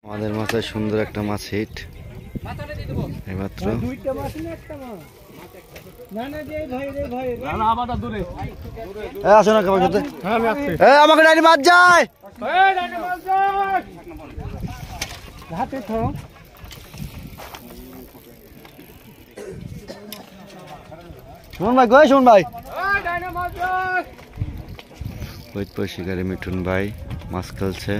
আমাদের মাথায় সুন্দর একটা মাছ হিট এইমাত্র। আসো না আমাকে ডাইনি মাছ যায়। শুনুন ভাই গয় শুনুন ভাই ফরিদপুর শিকারী মিঠুন ভাই মাছ খেলছে।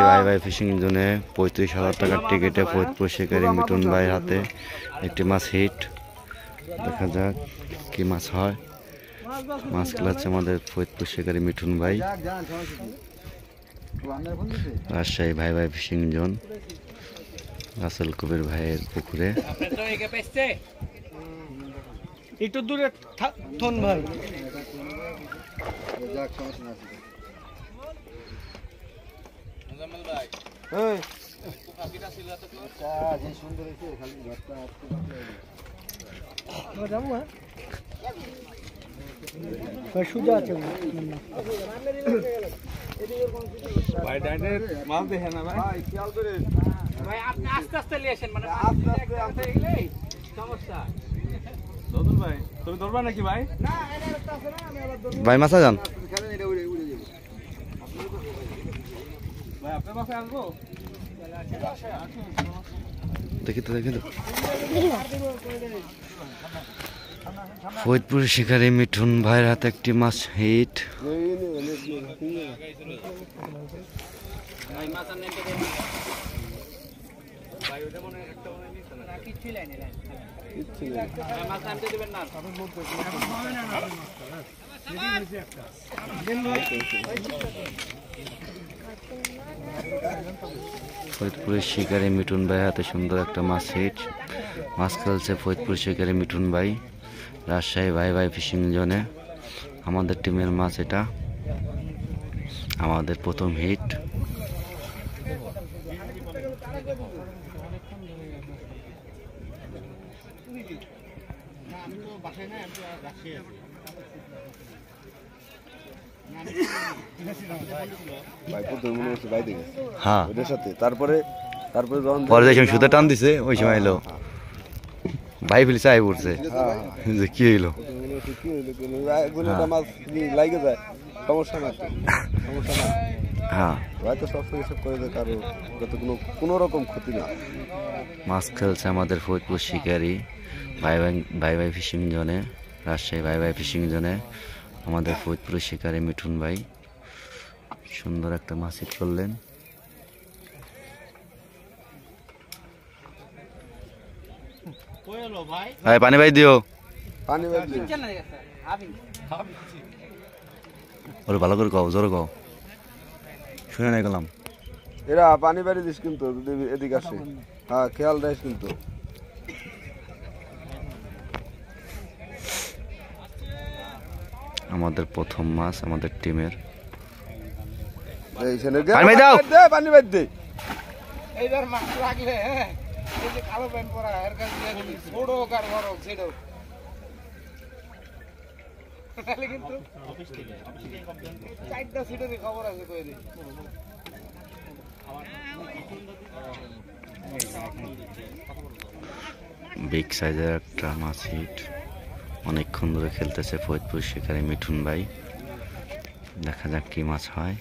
ভাই ভাই ফিশিং জোনে 35,000 টাকার টিকিটে ফরিদপুর শিকারী মিঠুন ভাই হাতে একটি মাছ হিট। দেখা যাক কি মাছ হয়। মাছ খেলাচ্ছে আমাদের ফরিদপুর শিকারী মিঠুন ভাই। রাজশাহী ভাই ভাই ফিশিং জোন রাসেল কবির ভাইয়ের পুকুরে। একটু দূরে থাকুন ভাই। সুজা আছে ভাই ডাইনের মাল দেখেন না ভাই খেয়াল করে ভাই আপনি আস্তে আস্তে নিয়ে আসেন মানে আস্তে আস্তে গেলেই সমস্যা। দদুল ভাই তুমি ধরবা নাকি ভাই? না এটা একটা আছে না আমি আবার ধরব ভাই মাছা যান খেলেন এটা উড়ে উড়ে যাবে ভাই আপনার পাশে আসবো দেখি তো ফরিদপুর শিকারী মিঠুন ভাইয়ের হাতে একটি মাছ হিট। ফরিদপুরের শিকারী মিঠুন ভাই হাতে সুন্দর একটা মাছ হিট। মাছ খেলছে ফরিদপুর শিকারী মিঠুন ভাই রাজশাহী ভাই ভাই ফিশিং জোনে। আমাদের টিমের মাছ এটা আমাদের প্রথম হিট। হ্যাঁ তারপরে সুতো টান দিছে ওই সময় এলো ভাই ফেলি চাই পড়ছে যে কি হইলো সমস্যা না হ্যাঁ হয়তো সবসময় এসব করে দেয় কারো যাতে কোনো রকম ক্ষতি না। মাছ খেলছে আমাদের ফরিদপুর শিকারী ভাই ভাই ফিশিং জোনে রাজশাহী ভাই ভাই ফিশিং জোনে আমাদের ফরিদপুর শিকারী মিঠুন ভাই সুন্দর একটা মাছ হিট করলেন। ভাই পানি ভাই দিও ওরে ভালো করে কও জোরে কও শুনে নাই গেলাম। এরা পানি বাড়ি দিস কিন্তু এদিকে আসে হ্যাঁ খেয়াল রাখিস কিন্তু। আমাদের প্রথম মাছ আমাদের টিমের পানি বাড়ি দে এইবার মাছ লাগলে এই যে কালো প্যান্ট পরা এর কাছে ছোট কার বড় ছেড়ো তাহলে কিন্তু চারটা সিটেরই খবর আছে কই রে বিগ সাইজের একটা মাছ হিট। অনেকক্ষণ ধরে খেলতেছে ফরিদপুর শিকারী মিঠুন ভাই। দেখা যাক কি মাছ হয়।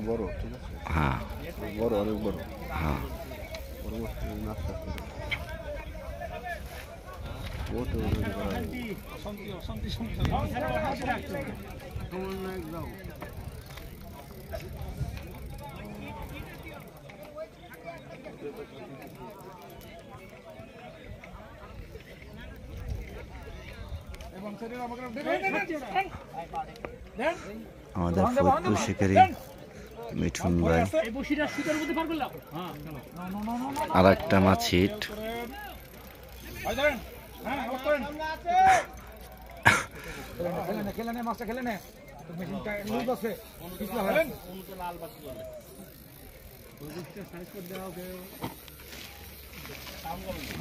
বড় ঠিক আছে হ্যাঁ বড় অনেক বড় হ্যাঁ আমাদের ফরিদপুর শিকারী মিঠুন ভাই আর একটা মাছ হিট। খেলে নে মাছটা খেলে নে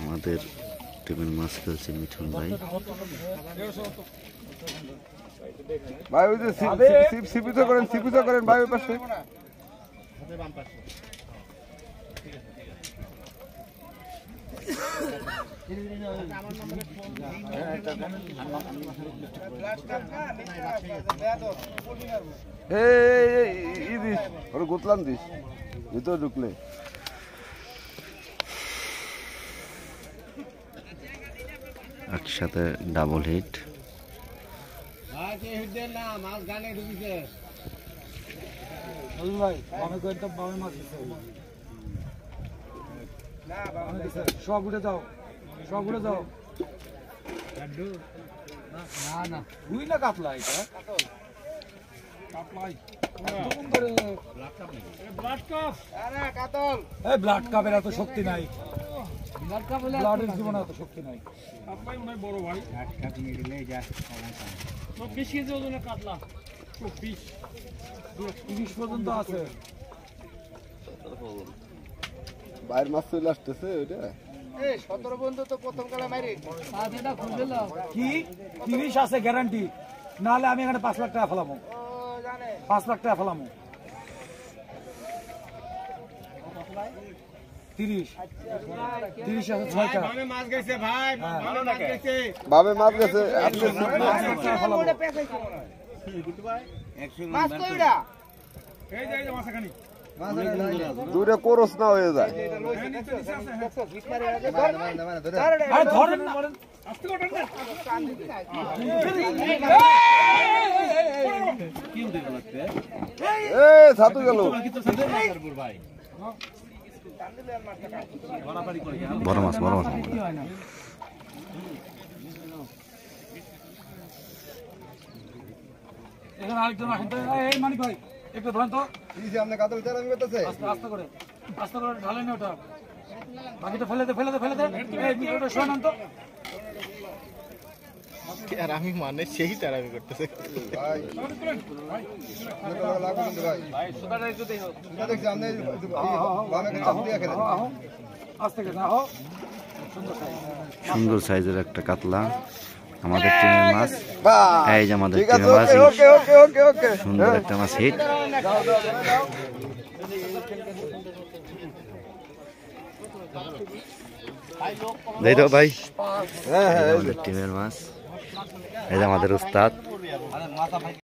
আমাদের টিমের মাছ খেলছে মিঠুন ভাই। ভাই ওই যে সিপিতে করেন ভাই ওই পাশে। এই দিস ওরে গুতলাম দিস ভিতরে ঢুকলে। একসাথে ডাবল হিট। সব উঠে যাও, সব উঠে যাও। না বুঝি না কাতলা এটা ব্লাড কাপের এত শক্তি নাই, ব্লাডের জীবনে এত শক্তি নাই। বড় ভাই 20 কেজি ওজনের কাতলা 30 পর্যন্ত আছে। বাইরের মাছ চলে আসতেছে ওইটা। 17 পর্যন্ত তো প্রথম কালা মাইরে কি 30 আছে গ্যারান্টি, নাহলে আমি এখানে 5 লাখ টাকা ফেলামো। 5 লাখ টাকা ফেলামো। 30 আছে 6টা। মাছ গেছে ভাই, মাছ গেছে। বাবে মাছ গেছে মাছ কইরা এই যে মাছখানি দূরে কোরস না হয়ে যায়। আরে ধরেন না, আস্তে করে না কি উঠে গেল তে এ ছাতু গেল ভাই বড় মাছ বড় মাছ। এখানে আরেকজন আসেন তো। এই মানিক ভাই একটু ধরেন তো। আস্তে করে ঢালেন ওটা, বাকিটা ফেলে দে। এই ওটা শোনান তো। আর আমি মানে সেই তারাবি করতেছে ভাই সুদাটা একটু দেখো আস্তে করে না হো। সুন্দর সাইজের একটা কাতলা আমাদের টিমের মাছ। বাহ, এই যে আমাদের ঠিক আছে, টিমের মাছ, ওকে। সুন্দর একটা মাছ হিট। দেই তো ভাই, হ্যাঁ এই যে আমাদের টিমের মাছ, এই যে আমাদের উস্তাদ।